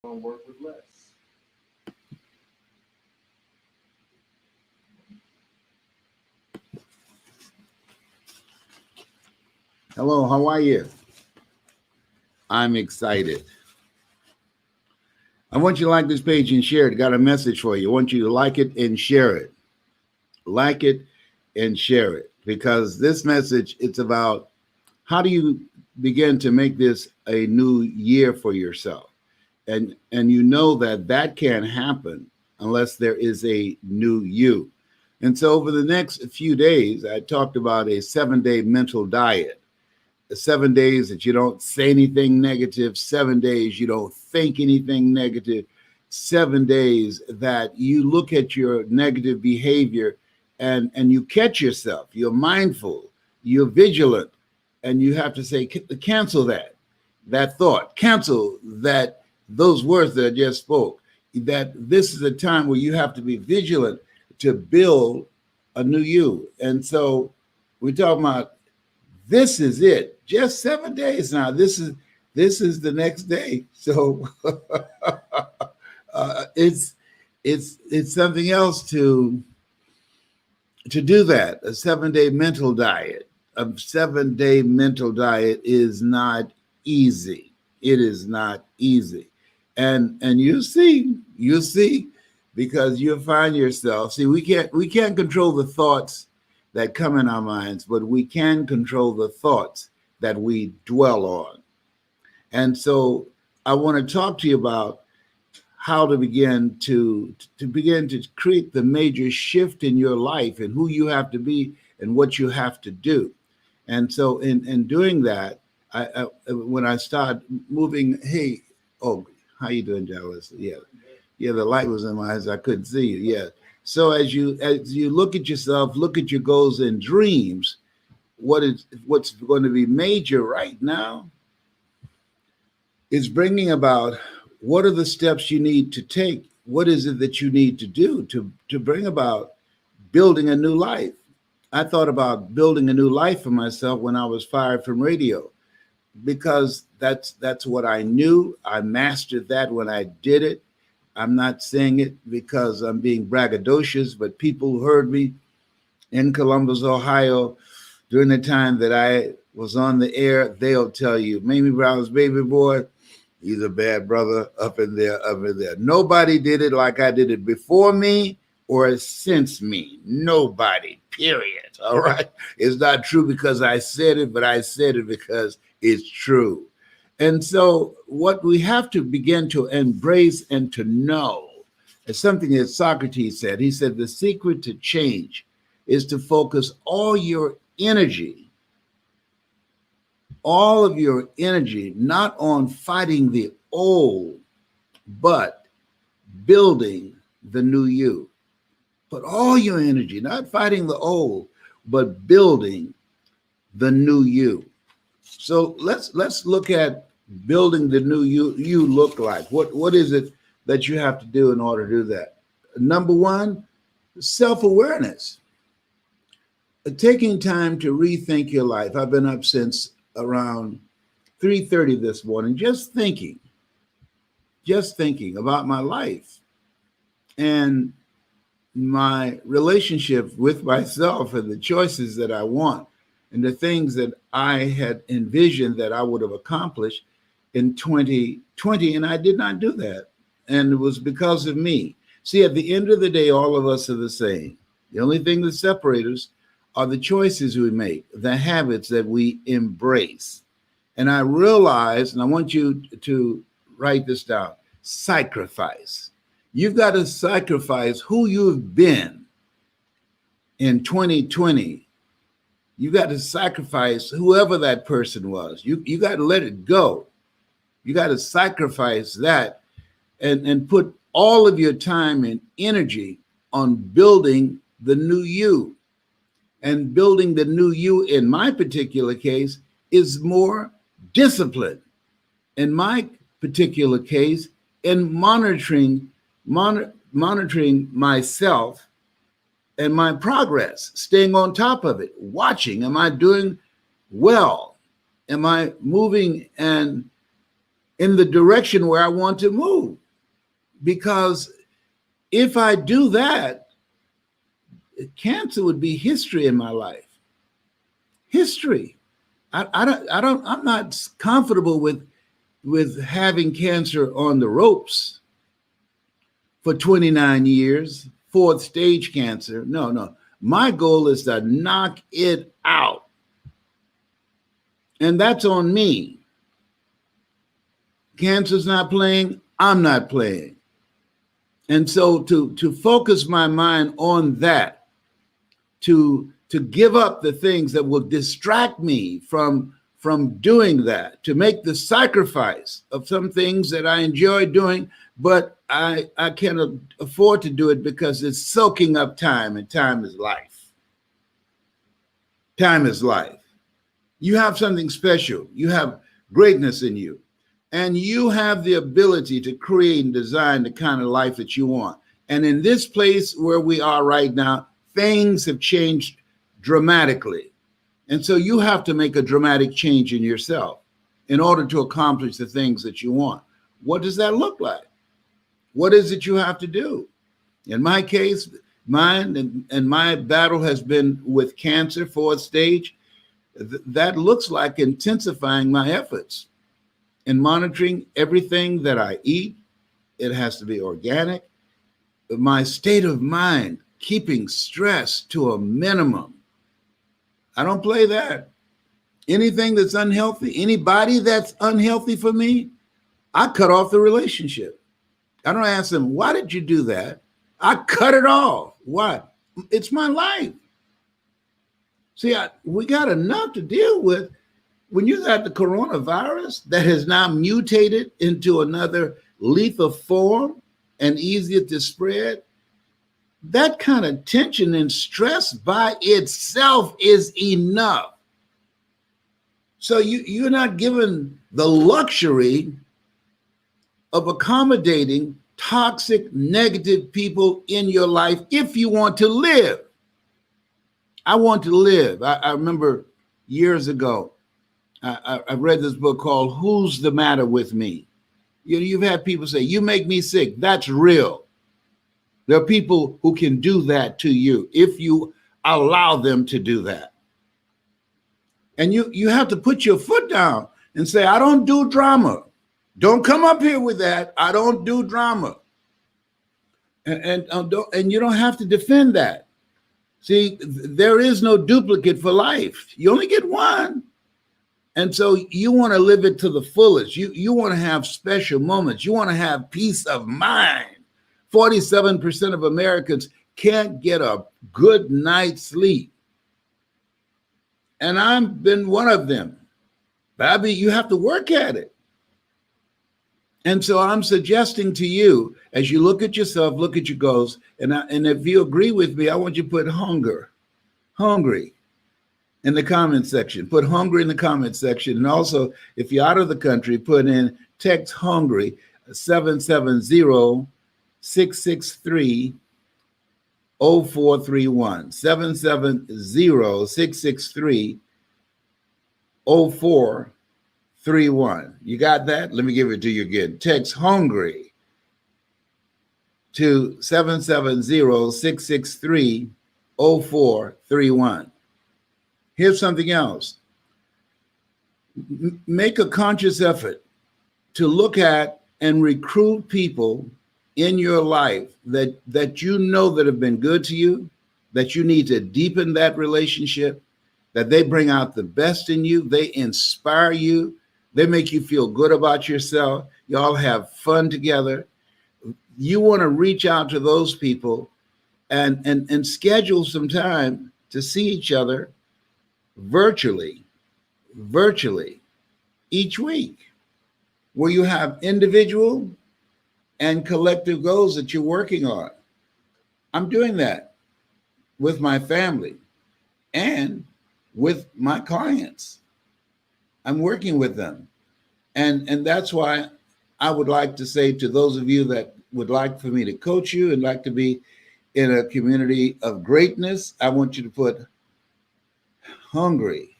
Gonna work with less. Hello, how are you? I'm excited. I want you to like this page and share it. Got a message for you. I want you to like it and share it. Like it and share it, because this message, it's about how do you begin to make this a new year for yourself. And you know that that can't happen unless there is a new you. And so over the next few days, I talked about a 7-day mental diet. 7 days that you don't say anything negative, 7 days you don't think anything negative, 7 days that you look at your negative behavior and you catch yourself, you're mindful, you're vigilant, and you have to say, cancel that thought, cancel those words that I just spoke. That this is a time where you have to be vigilant to build a new you. And so we're talking about, this is it. Just 7 days now. This is the next day. So it's something else to do that. A 7-day mental diet. A 7-day mental diet is not easy. It is not easy. And you see, because you'll find yourself. See, we can't control the thoughts that come in our minds, but we can control the thoughts that we dwell on. And so I want to talk to you about how to begin to create the major shift in your life and who you have to be and what you have to do. And so in doing that, I when I start moving, hey, oh, how you doing, Dallas? Yeah, the light was in my eyes, I couldn't see you. Yeah. So as you look at yourself, look at your goals and dreams, what's going to be major right now is bringing about what are the steps you need to take? What is it that you need to do to bring about building a new life? I thought about building a new life for myself when I was fired from radio, because that's what I knew. I mastered that when I did it. I'm not saying it because I'm being braggadocious, but people who heard me in Columbus, Ohio, during the time that I was on the air, they'll tell you, Mamie Brown's baby boy, he's a bad brother up in there. Nobody did it like I did it before me or since me. Nobody, period. All right. It's not true because I said it, but I said it because it's true. And so what we have to begin to embrace and to know is something that Socrates said. He said, the secret to change is to focus all of your energy, not on fighting the old, but building the new you. Put all your energy, not fighting the old, but building the new you. So let's look at building the new you look like. What is it that you have to do in order to do that? Number one, self-awareness. Taking time to rethink your life. I've been up since around 3:30 this morning, just thinking about my life and my relationship with myself and the choices that I want and the things that I had envisioned that I would have accomplished in 2020, and I did not do that. And it was because of me. See, at the end of the day, all of us are the same. The only thing that separates us are the choices we make, the habits that we embrace. And I realized, and I want you to write this down, sacrifice. You've got to sacrifice who you've been in 2020. You got to sacrifice whoever that person was. You got to let it go. You got to sacrifice that and put all of your time and energy on building the new you. And building the new you, in my particular case, is more discipline. In my particular case, in monitoring myself and my progress, staying on top of it, watching, am I doing well? Am I moving and in the direction where I want to move. Because if I do that, cancer would be history in my life. History. I'm not comfortable with having cancer on the ropes for 29 years, fourth stage cancer. No. My goal is to knock it out. And that's on me. Cancer's not playing, I'm not playing. And so to focus my mind on that, to give up the things that will distract me from doing that, to make the sacrifice of some things that I enjoy doing, but I can't afford to do it because it's soaking up time, and time is life. Time is life. You have something special. You have greatness in you. And you have the ability to create and design the kind of life that you want. And in this place where we are right now, things have changed dramatically. And so you have to make a dramatic change in yourself in order to accomplish the things that you want. What does that look like? What is it you have to do? In my case, mine and my battle has been with cancer, fourth stage. That looks like intensifying my efforts and monitoring everything that I eat. It has to be organic. My state of mind, keeping stress to a minimum. I don't play that. Anything that's unhealthy, anybody that's unhealthy for me, I cut off the relationship. I don't ask them, why did you do that? I cut it off. Why? It's my life. See, we got enough to deal with. When you got the coronavirus that has now mutated into another lethal form and easier to spread, that kind of tension and stress by itself is enough. So you're not given the luxury of accommodating toxic, negative people in your life if you want to live. I want to live. I remember years ago, I read this book called Who's the Matter with Me? You've had people say, you make me sick. That's real. There are people who can do that to you if you allow them to do that. And you have to put your foot down and say, I don't do drama. Don't come up here with that. I don't do drama. And you don't have to defend that. See, there is no duplicate for life. You only get one. And so you want to live it to the fullest. You want to have special moments. You want to have peace of mind. 47% of Americans can't get a good night's sleep. And I've been one of them. Bobby, you have to work at it. And so I'm suggesting to you, as you look at yourself, look at your goals, and if you agree with me, I want you to put hungry in the comment section. Put hungry in the comment section. And also, if you're out of the country, put in text hungry 770-663-0431. 770-663-0431. You got that? Let me give it to you again. Text hungry to 770-663-0431. Here's something else. Make a conscious effort to look at and recruit people in your life that you know that have been good to you, that you need to deepen that relationship, that they bring out the best in you, they inspire you, they make you feel good about yourself, y'all have fun together. You want to reach out to those people and schedule some time to see each other virtually each week, where you have individual and collective goals that you're working on. I'm doing that with my family and with my clients. I'm working with them. And that's why I would like to say to those of you that would like for me to coach you and like to be in a community of greatness, I want you to put hungry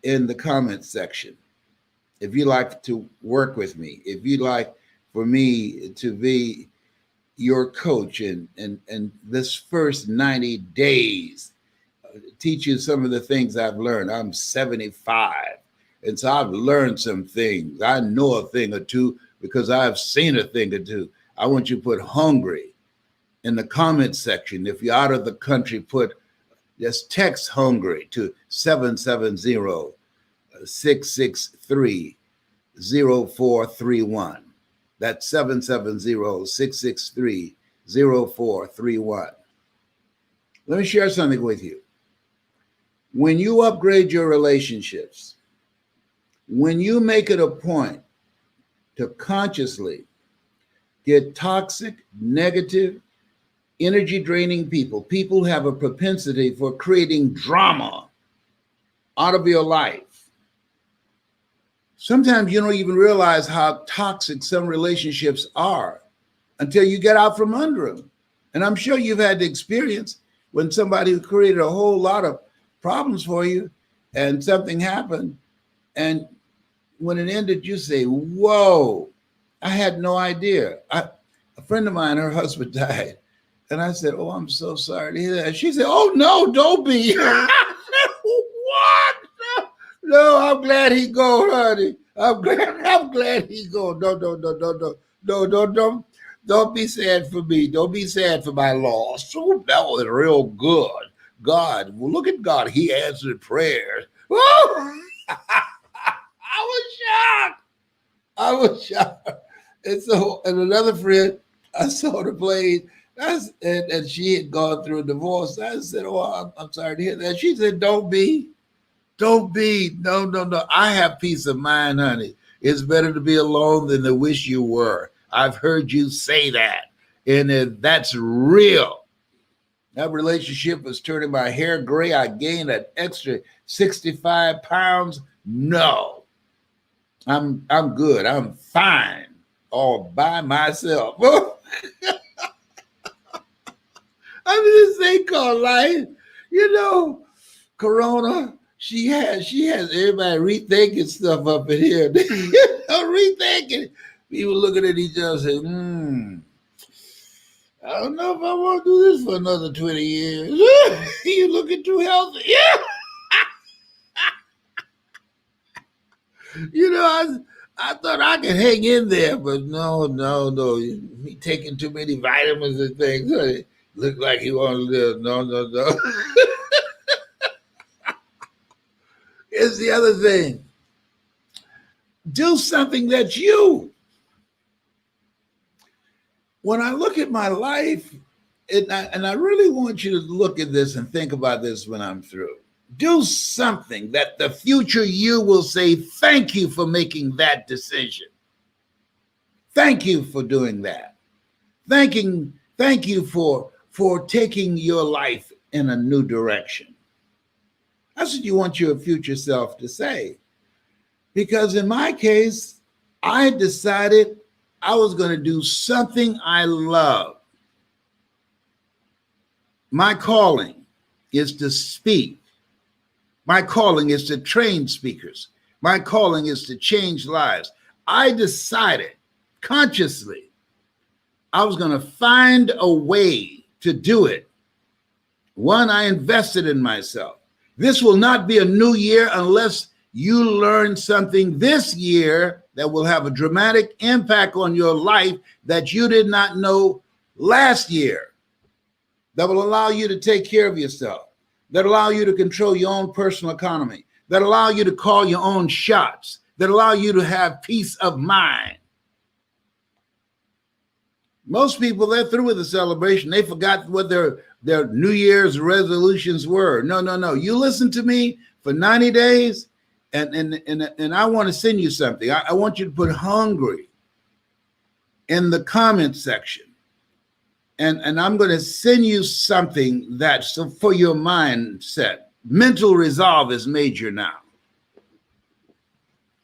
in the comment section. if you like to work with me, if you'd like for me to be your coach and this first 90 days, teach you some of the things I've learned. I'm 75. And so I've learned some things. I know a thing or two because I've seen a thing or two. I want you to put hungry in the comment section. If you're out of the country, just text hungry to 770-663-0431. That's 770-663-0431. Let me share something with you. When you upgrade your relationships, when you make it a point to consciously get toxic, negative, energy draining people who have a propensity for creating drama out of your life. Sometimes you don't even realize how toxic some relationships are until you get out from under them. And I'm sure you've had the experience when somebody created a whole lot of problems for you and something happened. And when it ended, you say, whoa, I had no idea. A friend of mine, her husband died. And I said, oh, I'm so sorry to hear that. She said, oh, no, don't be. I said, what? No, I'm glad he gone, honey. I'm glad he gone. No. Don't be sad for me. Don't be sad for my loss. Oh, that was real good. God, well, look at God. He answered prayers. Oh, I was shocked. And so, and another friend, I saw the plane, and she had gone through a divorce. I said, oh, I'm sorry to hear that. She said, don't be. No. I have peace of mind, honey. It's better to be alone than to wish you were. I've heard you say that. And that's real. That relationship was turning my hair gray. I gained an extra 65 pounds. No. I'm good. I'm fine all by myself. I mean, this thing called life, Corona, she has everybody rethinking stuff up in here. Rethinking. People looking at each other saying, I don't know if I want to do this for another 20 years. You looking too healthy. Yeah. I thought I could hang in there, but no. He taking too many vitamins and things. Look like he want to live. No. Here's the other thing. Do something that's you. When I look at my life, and I really want you to look at this and think about this when I'm through. Do something that the future you will say, thank you for making that decision. Thank you for doing that. Thank you for taking your life in a new direction. That's what you want your future self to say. Because in my case, I decided I was going to do something I love. My calling is to speak. My calling is to train speakers. My calling is to change lives. I decided consciously I was going to find a way to do it. One, I invested in myself. This will not be a new year unless you learn something this year that will have a dramatic impact on your life that you did not know last year, that will allow you to take care of yourself, that allow you to control your own personal economy, that allow you to call your own shots, that allow you to have peace of mind. Most people, they're through with the celebration. They forgot what their New Year's resolutions were. No. You listen to me for 90 days, and I want to send you something. I want you to put hungry in the comment section. And I'm going to send you something that's for your mindset. Mental resolve is major now.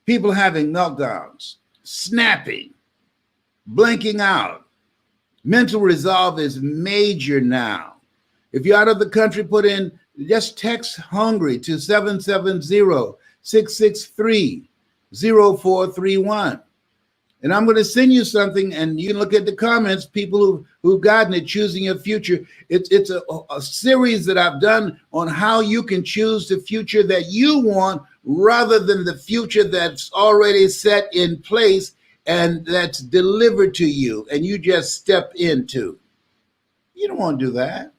People having meltdowns, snapping, blinking out. Mental resolve is major now. If you're out of the country, just text hungry to 770-663-0431. 0431. And I'm going to send you something, and you look at the comments, people who've gotten it, Choosing Your Future. It's a series that I've done on how you can choose the future that you want rather than the future that's already set in place and that's delivered to you and you just step into. You don't want to do that.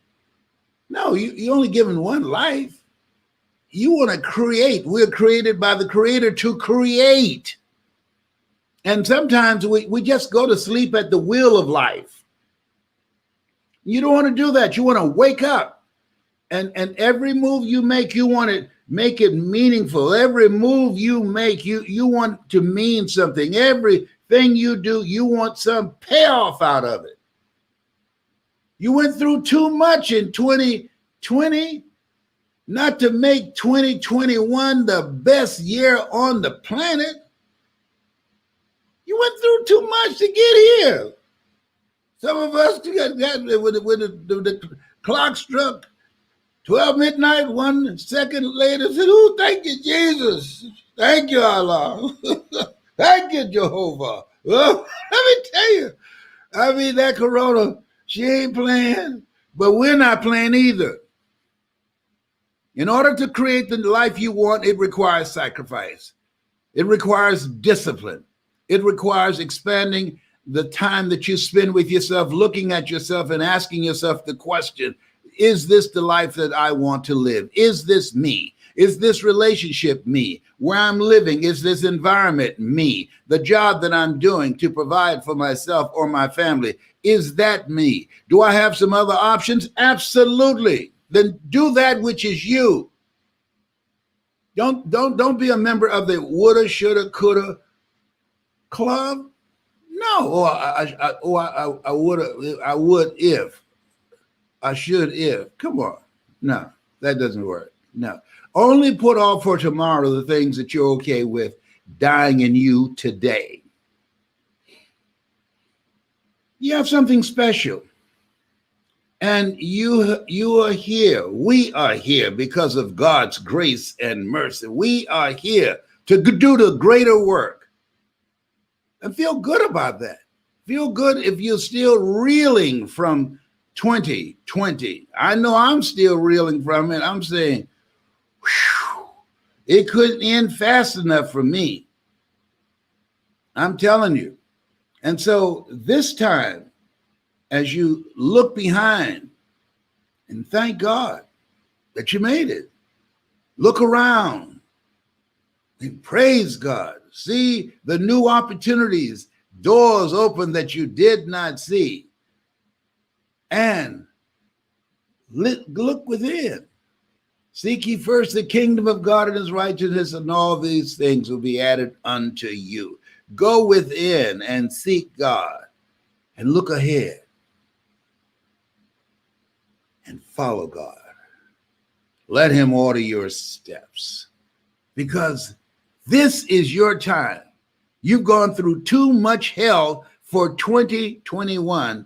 No, you're only given one life. You want to create. We're created by the Creator to create. And sometimes we just go to sleep at the wheel of life. You don't want to do that. You want to wake up. And every move you make, you want to make it meaningful. Every move you make, you want to mean something. Everything you do, you want some payoff out of it. You went through too much in 2020 not to make 2021 the best year on the planet. You went through too much to get here. Some of us got when the clock struck 12 midnight, 1 second later, said, "Oh, thank you, Jesus. Thank you, Allah. Thank you, Jehovah." Well, let me tell you, I mean, that corona, she ain't playing, but we're not playing either. In order to create the life you want, it requires sacrifice. It requires discipline. It requires expanding the time that you spend with yourself, looking at yourself and asking yourself the question, is this the life that I want to live? Is this me? Is this relationship me? Where I'm living, is this environment me? The job that I'm doing to provide for myself or my family, is that me? Do I have some other options? Absolutely. Then do that which is you. Don't be a member of the woulda, shoulda, coulda club. No, I would if. I should if. Come on. No, that doesn't work. No. Only put off for tomorrow the things that you're okay with dying in you today. You have something special. And you are here. We are here because of God's grace and mercy. We are here to do the greater work. And feel good about that. Feel good if you're still reeling from 2020. I know I'm still reeling from it. I'm saying, whew, it couldn't end fast enough for me. I'm telling you. And so this time, as you look behind and thank God that you made it, look around and praise God. See the new opportunities, doors open that you did not see. And look within. Seek ye first the kingdom of God and his righteousness, and all these things will be added unto you. Go within and seek God and look ahead and follow God. Let him order your steps, because this is your time. You've gone through too much hell for 2021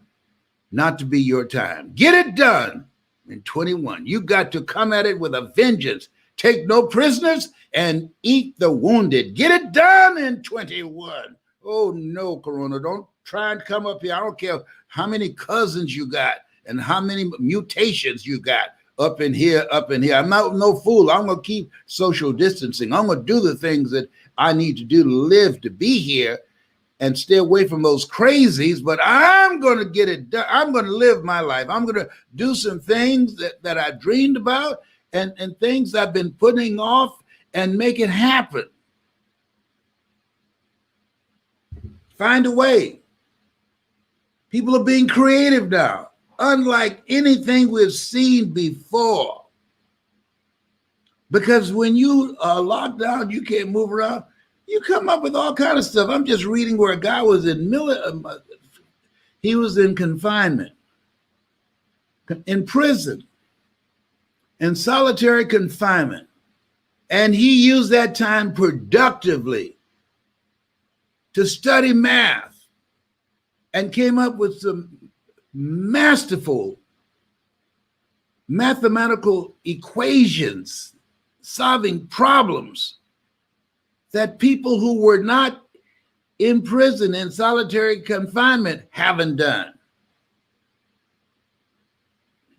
not to be your time. Get it done in 21. You got to come at it with a vengeance. Take no prisoners and eat the wounded. Get it done in 21. Oh no, Corona, don't try and come up here. I don't care how many cousins you got and how many mutations you got up in here, up in here. I'm not no fool. I'm going to keep social distancing. I'm going to do the things that I need to do to live, to be here, and stay away from those crazies, but I'm going to get it done. I'm going to live my life. I'm going to do some things that I dreamed about and things I've been putting off and make it happen. Find a way. People are being creative now, unlike anything we've seen before. Because when you are locked down, you can't move around. You come up with all kind of stuff. I'm just reading where a guy was he was in confinement, in prison, in solitary confinement. And he used that time productively to study math and came up with some masterful mathematical equations, solving problems that people who were not in prison in solitary confinement haven't done.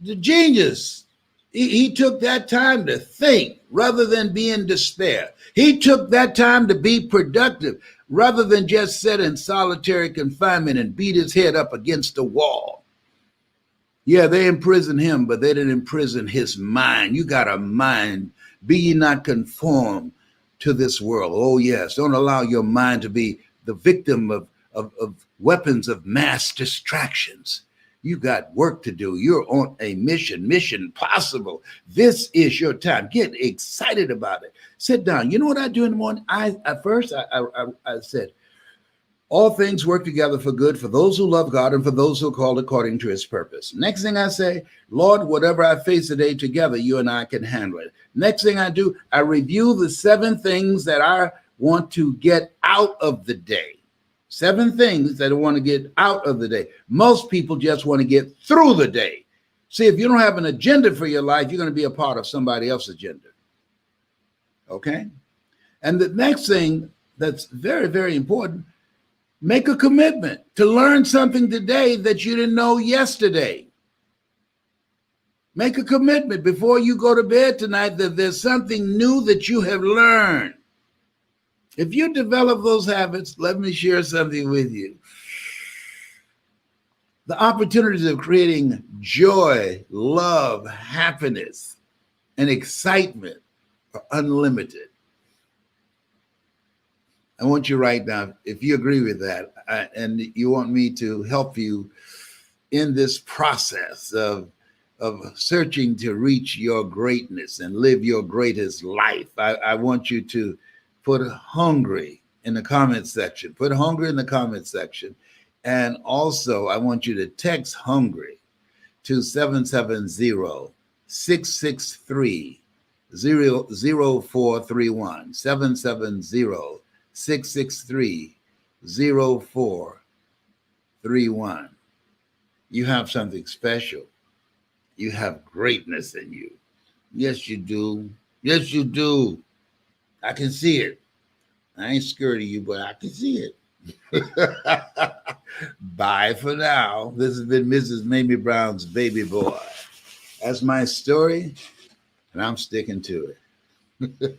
The genius, he took that time to think rather than be in despair. He took that time to be productive rather than just sit in solitary confinement and beat his head up against the wall. Yeah, they imprisoned him, but they didn't imprison his mind. You got a mind. Be ye not conformed to this world. Oh, yes. Don't allow your mind to be the victim of weapons of mass distractions. You got work to do. You're on a mission possible. This is your time. Get excited about it. Sit down. You know what I do in the morning? I said, all things work together for good for those who love God and for those who are called according to his purpose. Next thing I say, Lord, whatever I face today together, you and I can handle it. Next thing I do, I review the 7 things that I want to get out of the day. 7 things that I want to get out of the day. Most people just want to get through the day. See, if you don't have an agenda for your life, you're going to be a part of somebody else's agenda. Okay? And the next thing that's very, very important, make a commitment to learn something today that you didn't know yesterday. Make a commitment before you go to bed tonight that there's something new that you have learned. If you develop those habits, let me share something with you. The opportunities of creating joy, love, happiness, and excitement are unlimited. I want you right now, if you agree with that, and you want me to help you in this process of searching to reach your greatness and live your greatest life, I want you to put hungry in the comment section. Put hungry in the comment section. And also, I want you to text hungry to 770-663-0431. 770-663-0431. You have something special. You have greatness in you. Yes, you do. Yes, you do. I can see it. I ain't scared of you, but I can see it. Bye for now. This has been Mrs. Mamie Brown's Baby Boy. That's my story, and I'm sticking to it.